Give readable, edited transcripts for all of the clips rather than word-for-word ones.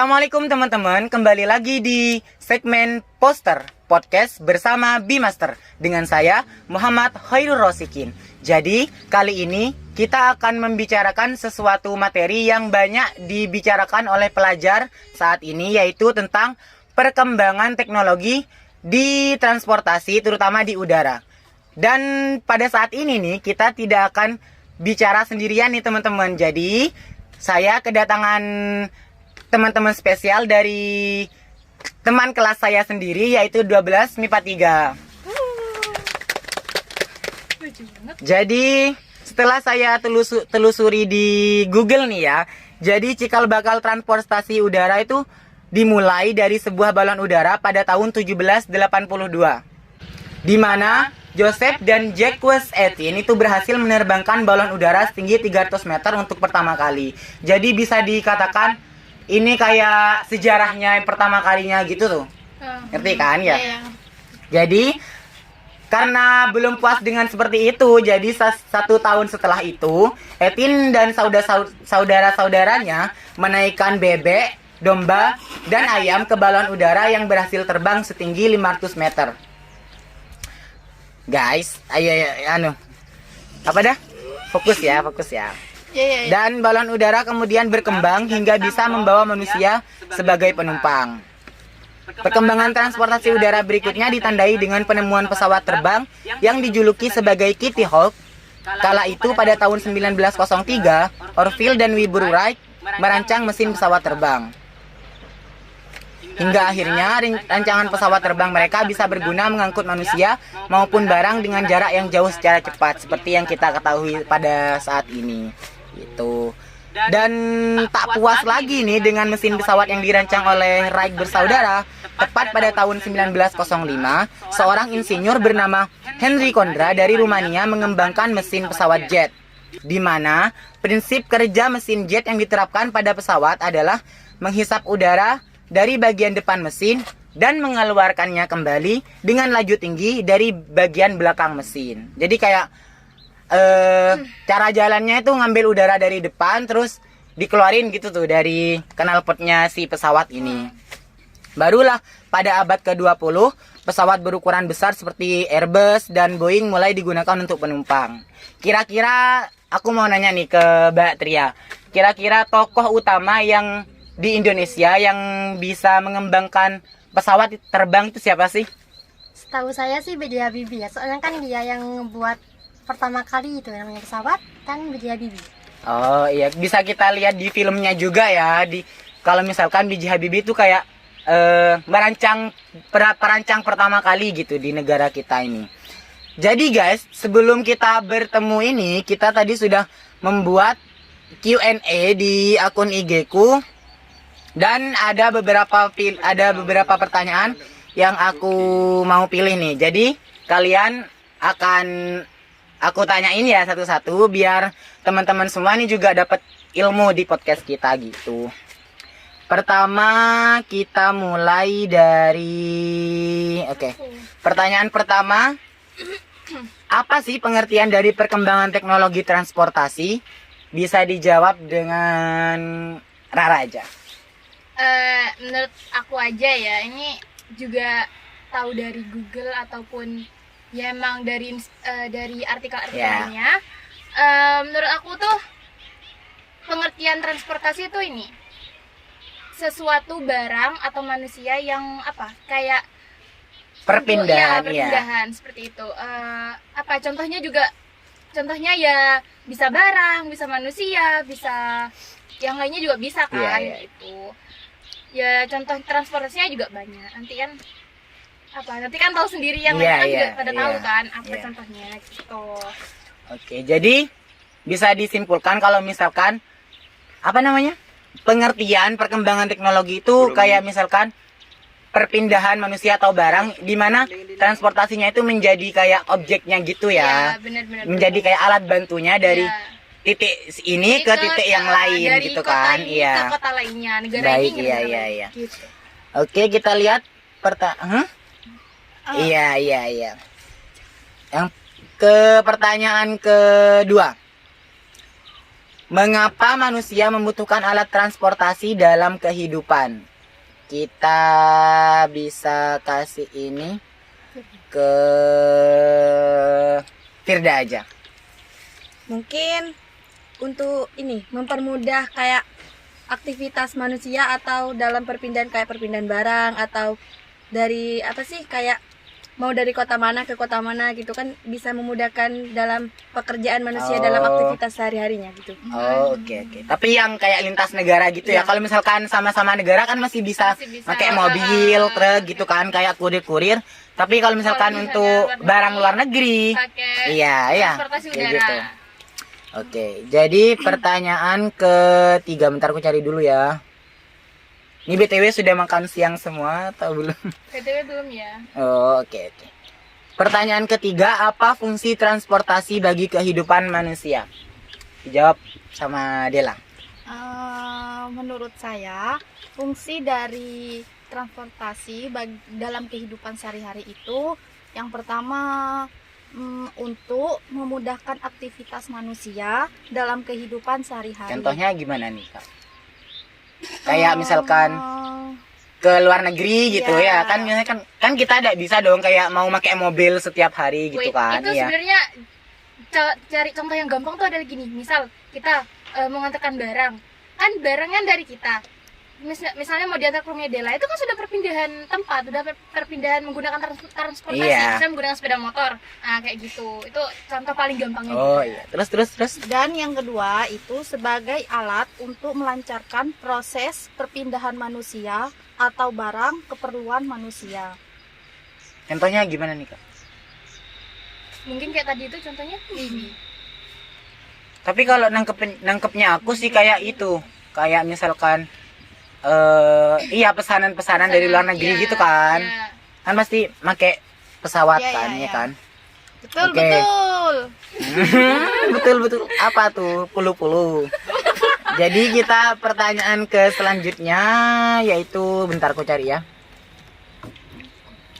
Assalamualaikum teman-teman, kembali lagi di segmen Poster Podcast bersama Bimaster dengan saya Muhammad Khairul Rosikin. Jadi kali ini kita akan membicarakan sesuatu materi yang banyak dibicarakan oleh pelajar saat ini, yaitu tentang perkembangan teknologi di transportasi terutama di udara. Dan pada saat ini nih kita tidak akan bicara sendirian nih teman-teman. Jadi saya kedatangan teman-teman spesial dari teman kelas saya sendiri, yaitu 12 MIPA 3. Jadi setelah saya telusuri di Google nih ya, jadi cikal bakal transportasi udara itu dimulai dari sebuah balon udara pada tahun 1782, di mana Joseph dan Jacques Étienne itu berhasil menerbangkan balon udara setinggi 300 meter untuk pertama kali. Jadi bisa dikatakan ini kayak sejarahnya yang pertama kalinya gitu tuh. Ngerti kan ya? Jadi karena belum puas dengan seperti itu, jadi 1 tahun setelah itu Étienne dan saudara-saudaranya menaikkan bebek, domba, dan ayam ke balon udara yang berhasil terbang setinggi 500 meter. Guys, ayo, apa dah? Fokus ya. Dan balon udara kemudian berkembang hingga bisa membawa manusia sebagai penumpang. Perkembangan transportasi udara berikutnya ditandai dengan penemuan pesawat terbang yang dijuluki sebagai Kitty Hawk. Kala itu pada tahun 1903, Orville dan Wilbur Wright merancang mesin pesawat terbang. Hingga akhirnya rancangan pesawat terbang mereka bisa berguna mengangkut manusia maupun barang dengan jarak yang jauh secara cepat, seperti yang kita ketahui pada saat ini. Itu. Dan tak puas lagi nih dengan mesin pesawat yang dirancang oleh Wright bersaudara, tepat pada tahun 1905, seorang insinyur bernama Henry Condra dari Rumania mengembangkan mesin pesawat jet, di mana prinsip kerja mesin jet yang diterapkan pada pesawat adalah menghisap udara dari bagian depan mesin dan mengeluarkannya kembali dengan laju tinggi dari bagian belakang mesin. Jadi kayak cara jalannya itu ngambil udara dari depan terus dikeluarin gitu tuh dari knalpotnya si pesawat ini. Barulah pada abad ke-20 pesawat berukuran besar seperti Airbus dan Boeing mulai digunakan untuk penumpang. Kira-kira aku mau nanya nih ke Mbak Tria, kira-kira tokoh utama yang di Indonesia yang bisa mengembangkan pesawat terbang itu siapa sih? Setahu saya sih B.J. Habibie ya, soalnya kan dia yang buat pertama kali itu namanya pesawat kan B.J. Habibie. Oh iya, bisa kita lihat di filmnya juga ya. Kalau misalkan B.J. Habibie itu kayak perancang pertama kali gitu di negara kita ini. Jadi guys, sebelum kita bertemu ini, kita tadi sudah membuat Q&A di akun IG ku. Dan ada beberapa pertanyaan yang aku mau pilih nih. Jadi kalian akan aku tanyain ya satu-satu biar teman-teman semua nih juga dapat ilmu di podcast kita gitu. Pertama kita mulai dari pertanyaan pertama. Apa sih pengertian dari perkembangan teknologi transportasi? Bisa dijawab dengan Rara aja. Menurut aku aja ya, ini juga tahu dari Google ataupun ya emang dari artikel-artikelnya. Menurut aku tuh pengertian transportasi itu ini sesuatu barang atau manusia yang kayak perpindahan seperti itu. Contohnya ya bisa barang, bisa manusia, bisa yang lainnya juga bisa kan gitu. Ya contoh transportasinya juga banyak. Nanti kan tahu sendiri yang lain kan juga pada tahu kan contohnya gitu. Oke, jadi bisa disimpulkan kalau misalkan pengertian perkembangan teknologi itu kayak misalkan perpindahan manusia atau barang di mana transportasinya itu menjadi kayak objeknya gitu ya. Benar. Menjadi kayak alat bantunya dari titik ini ke titik yang lain dari gitu kota kan. ini ke kota lainnya, negara baik, ini iya. Gitu. Oke, kita lihat Iya. Yang ke pertanyaan kedua. Mengapa manusia membutuhkan alat transportasi dalam kehidupan? Kita bisa kasih ini ke Firda aja. Mungkin untuk ini mempermudah kayak aktivitas manusia atau dalam perpindahan kayak perpindahan barang atau dari apa sih kayak mau dari kota mana ke kota mana gitu kan bisa memudahkan dalam pekerjaan manusia dalam aktivitas sehari-harinya gitu. Oh, oke. Tapi yang kayak lintas negara gitu ya. Kalau misalkan sama-sama negara kan masih bisa pakai mobil, truk gitu kan kayak kurir-kurir. Tapi kalau misalkan untuk barang luar negeri, iya, transportasi kayak udara. gitu. Oke, jadi pertanyaan ketiga, bentar aku cari dulu ya. Ini BTW sudah makan siang semua atau belum? BTW belum ya. Oh, oke. Pertanyaan ketiga, apa fungsi transportasi bagi kehidupan manusia? Dijawab sama Dela. Menurut saya, fungsi dari transportasi dalam kehidupan sehari-hari itu yang pertama untuk memudahkan aktivitas manusia dalam kehidupan sehari-hari. Contohnya gimana nih, Kak? Kayak misalkan ke luar negeri gitu ya kan, misalnya kan kita tidak bisa dong kayak mau pakai mobil setiap hari gitu kan. Itu sebenarnya cari contoh yang gampang tuh adalah gini. Misal kita mengantarkan barang, kan barangnya dari kita. Misalnya mau diantar ke rumahnya Dela, itu kan sudah perpindahan tempat, sudah perpindahan menggunakan transportasi, misalnya menggunakan sepeda motor. Nah, kayak gitu. Itu contoh paling gampangnya. Oh iya. Terus. Dan yang kedua itu sebagai alat untuk melancarkan proses perpindahan manusia atau barang keperluan manusia. Contohnya gimana nih, Kak? Mungkin kayak tadi itu contohnya ini. Tapi kalau nangkepnya aku sih kayak itu. Kayak misalkan pesanan-pesanan dari luar negeri gitu kan. Kan pasti pakai pesawat kan, ya kan? Betul. Betul. Apa tuh? Pulu-pulu. Jadi kita pertanyaan ke selanjutnya yaitu bentar aku cari ya.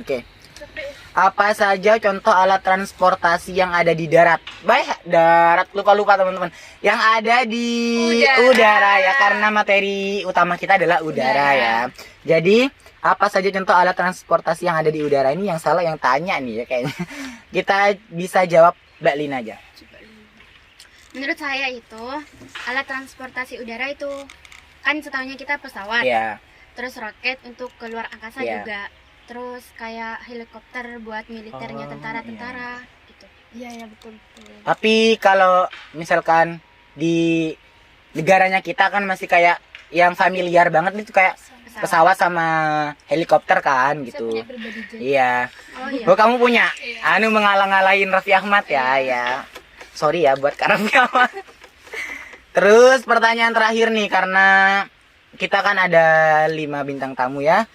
Oke. Apa saja contoh alat transportasi yang ada di darat? Darat lupa teman-teman. Yang ada di udara ya, karena materi utama kita adalah udara ya. Jadi apa saja contoh alat transportasi yang ada di udara? Ini yang salah yang tanya nih ya kayaknya. Kita bisa jawab Mbak Lina aja. Menurut saya itu alat transportasi udara itu kan setahunya kita pesawat, terus roket untuk keluar angkasa juga, terus kayak helikopter buat militernya tentara-tentara gitu. Iya betul. Tapi kalau misalkan di negaranya kita kan masih kayak yang familiar banget itu kayak pesawat sama helikopter kan gitu. Iya. Oh kamu punya? Mengalah-ngalahin Raffi Ahmad ya. Sorry ya buat Kak Raffi Ahmad. Terus pertanyaan terakhir nih, karena kita kan ada 5 bintang tamu ya.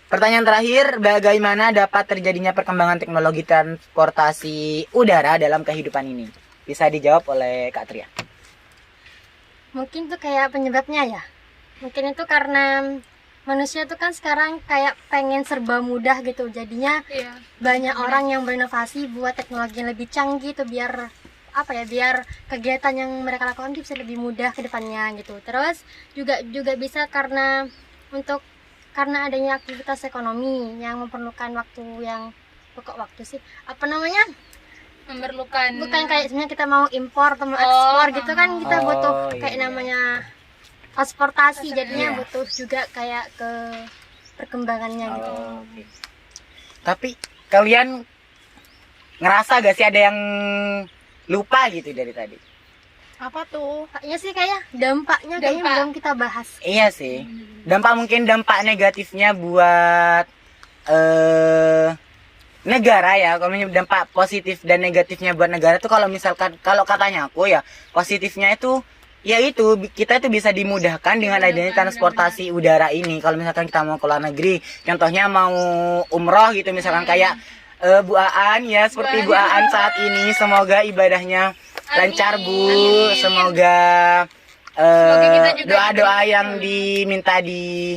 Pertanyaan terakhir, bagaimana dapat terjadinya perkembangan teknologi transportasi udara dalam kehidupan ini? Bisa dijawab oleh Kak Tria. Mungkin tuh kayak penyebabnya ya. Mungkin itu karena manusia tuh kan sekarang kayak pengen serba mudah gitu. Jadinya banyak orang yang berinovasi buat teknologi yang lebih canggih tuh biar biar kegiatan yang mereka lakukan bisa lebih mudah ke depannya gitu. Terus juga bisa karena adanya aktivitas ekonomi yang memerlukan waktu yang memerlukan bukan kayak sebenarnya kita mau impor atau mau ekspor gitu kan, kita butuh kayak namanya transportasi, jadinya butuh juga kayak ke perkembangannya gitu. Tapi kalian ngerasa gak sih ada yang lupa gitu dari tadi? Apa tuh? Kayaknya sih dampaknya belum kita bahas. Iya sih. Mungkin dampak negatifnya buat negara ya. Kalau dampak positif dan negatifnya buat negara tuh kalau misalkan kalau katanya aku ya, positifnya itu yaitu kita itu bisa dimudahkan dengan adanya transportasi udara ini. Kalau misalkan kita mau ke luar negeri, contohnya mau umroh gitu misalkan kayak Bu Aan ya, seperti Bu Aan saat ini, semoga ibadahnya lancar Bu. Semoga doa-doa yang diminta di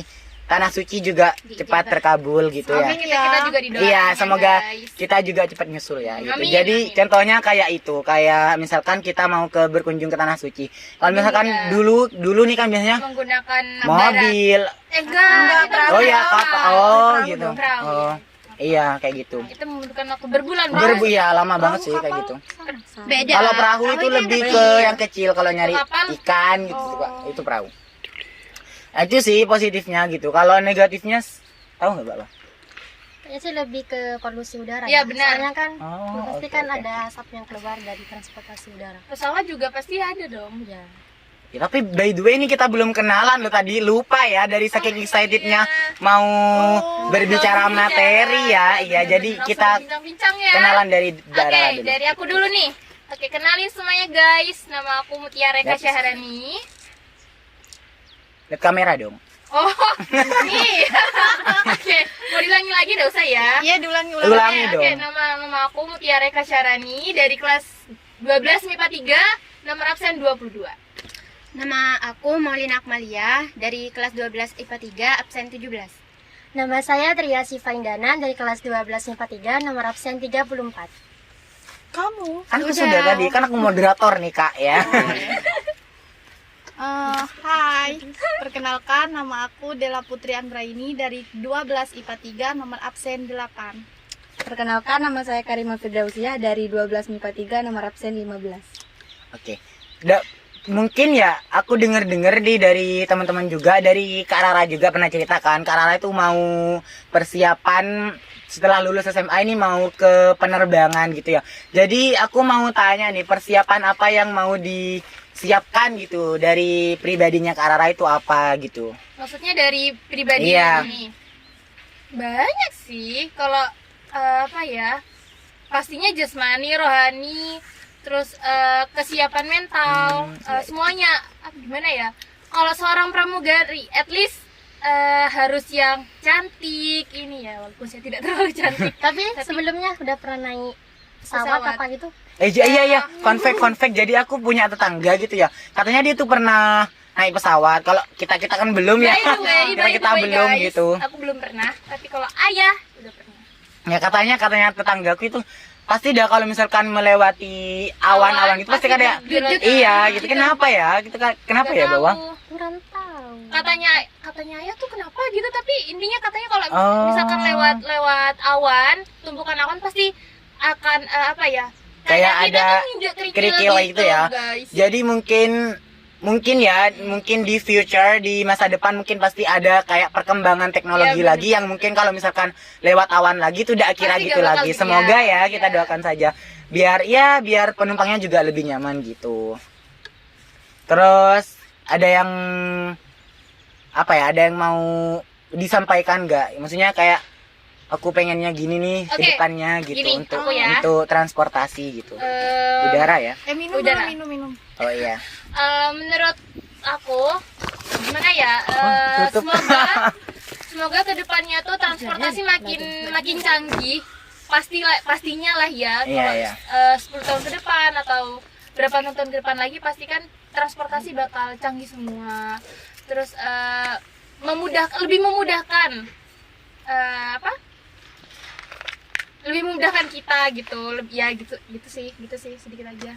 tanah suci juga cepat terkabul gitu ya. Kita juga didoakan. Iya, semoga guys. kita juga cepat nyusul ya gitu. Amin, Jadi amin. contohnya kayak itu, kayak misalkan kita mau berkunjung ke tanah suci. Kalau misalkan Iya. dulu nih kan biasanya Menggunakan mobil. enggak, kita Oh ya, perahu. kapal. Oh, gitu. Perahu, Oh. Iya, kayak gitu. Itu membutuhkan waktu berbulan-bulan. Ya lama banget sih kayak gitu. Beda. Kalau perahu itu lebih ke yang kecil, kalau nyari Kapal. ikan gitu Pak. Itu perahu. Nah, itu sih positifnya gitu. Kalau negatifnya tahu nggak, Bapak? Kayaknya sih lebih ke polusi udara. Iya, benar. Soalnya kan Oh, pasti oke, kan oke. ada asap yang keluar dari transportasi udara. Pesawat juga pasti ada dong. Ya. Ya, tapi by the way ini kita belum kenalan loh tadi, lupa ya dari saking excitednya mau berbicara materi ya. Iya, jadi Langsung kita bincang-bincang ya. kenalan dari Oke, Dara dulu. dari aku dulu nih. Oke, kenalin semuanya guys. Nama aku Mutiara Eka That's- Syahrani. Lihat kamera dong. Oh, nih. Oke, mau diulangi lagi enggak usah ya. Iya, diulangi Ulangi Oke, dong. nama aku Mutiara Eka Syahrani dari kelas 12 MIPA 3, nomor absen 22. Nama aku Maulina Akmalia dari kelas 12 IPA 3 absen 17. Nama saya Tria Siva Indana dari kelas 12 MIPA 3 nomor absen 34. Kamu? Kan aku sudah tadi, kan aku moderator nih Kak ya. Hai, perkenalkan nama aku Dela Putri Anggraini dari 12 IPA 3 nomor absen 8. Perkenalkan, nama saya Karima Firdausiah dari 12 MIPA 3 nomor absen 15. Oke. Mungkin ya aku denger-denger dari teman-teman juga, dari Kak Rara juga pernah ceritakan Kak Rara itu mau persiapan setelah lulus SMA ini mau ke penerbangan gitu ya. Jadi aku mau tanya nih, persiapan apa yang mau disiapkan gitu dari pribadinya Kak Rara itu apa gitu. Maksudnya dari pribadi Iya. ini. Banyak sih kalau apa ya? Pastinya jasmani, rohani, terus kesiapan mental, iya. semuanya. Gimana ya? Kalau seorang pramugari, at least harus yang cantik ini ya, walaupun saya tidak terlalu cantik. Tapi sebelumnya udah pernah naik pesawat Pesawat. apa gitu? Iya, fun fact. Jadi aku punya tetangga gitu ya. Katanya dia tuh pernah naik pesawat. Kalau kita kan belum ya. By the way, kita belum guys, gitu. Aku belum pernah, tapi kalau ayah udah pernah. Ya katanya tetanggaku itu pasti dah kalau misalkan melewati awan-awan gitu pasti kan ada. duduk. Iya, gitu. Kenapa ya? Gitu kan. Kenapa ya, Bawang? Kurang tahu. Katanya ayah tuh kenapa gitu, tapi intinya katanya kalau Oh. misalkan lewat awan, tumpukan awan pasti akan apa ya? Kayak kita ada tuh nginjek kerikil gitu ya. guys. Jadi mungkin di future, di masa depan mungkin pasti ada kayak perkembangan teknologi Iya, lagi yang mungkin kalau misalkan lewat awan lagi tuh udah kira Pasti gitu gak bakal lagi. gitu Semoga ya. ya, kita Iya. doakan saja. Biar penumpangnya juga lebih nyaman gitu. Terus ada yang ada yang mau disampaikan nggak? Maksudnya kayak aku pengennya gini nih ke Oke, depannya gitu gini, untuk aku ya. transportasi gitu. Udara ya. Minum Udah dulu, lah. minum. Oh iya. Menurut aku gimana ya? Tutup. Semoga kedepannya tuh transportasi makin canggih. Pastinya lah ya. Iya, Kalau iya. 10 tahun ke depan atau berapa tahun ke depan lagi pasti kan transportasi bakal canggih semua. Terus lebih memudahkan lebih memudahkan kita gitu. Gitu sih sedikit aja.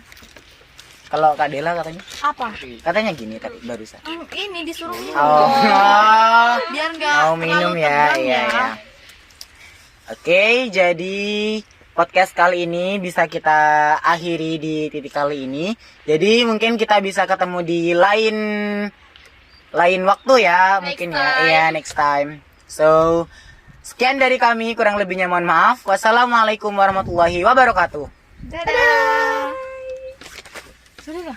Kalau Kak Dela katanya? Apa? Katanya gini tadi barusan. Ini disuruh minum. Oh. Biar nggak Mau minum terlalu ya, tegang iya. Oke, jadi podcast kali ini bisa kita akhiri di titik kali ini. Jadi mungkin kita bisa ketemu di lain waktu ya, mungkin ya. time. Iya, next time. So, sekian dari kami, kurang lebihnya mohon maaf. Wassalamualaikum warahmatullahi wabarakatuh. Dadah. Sudah.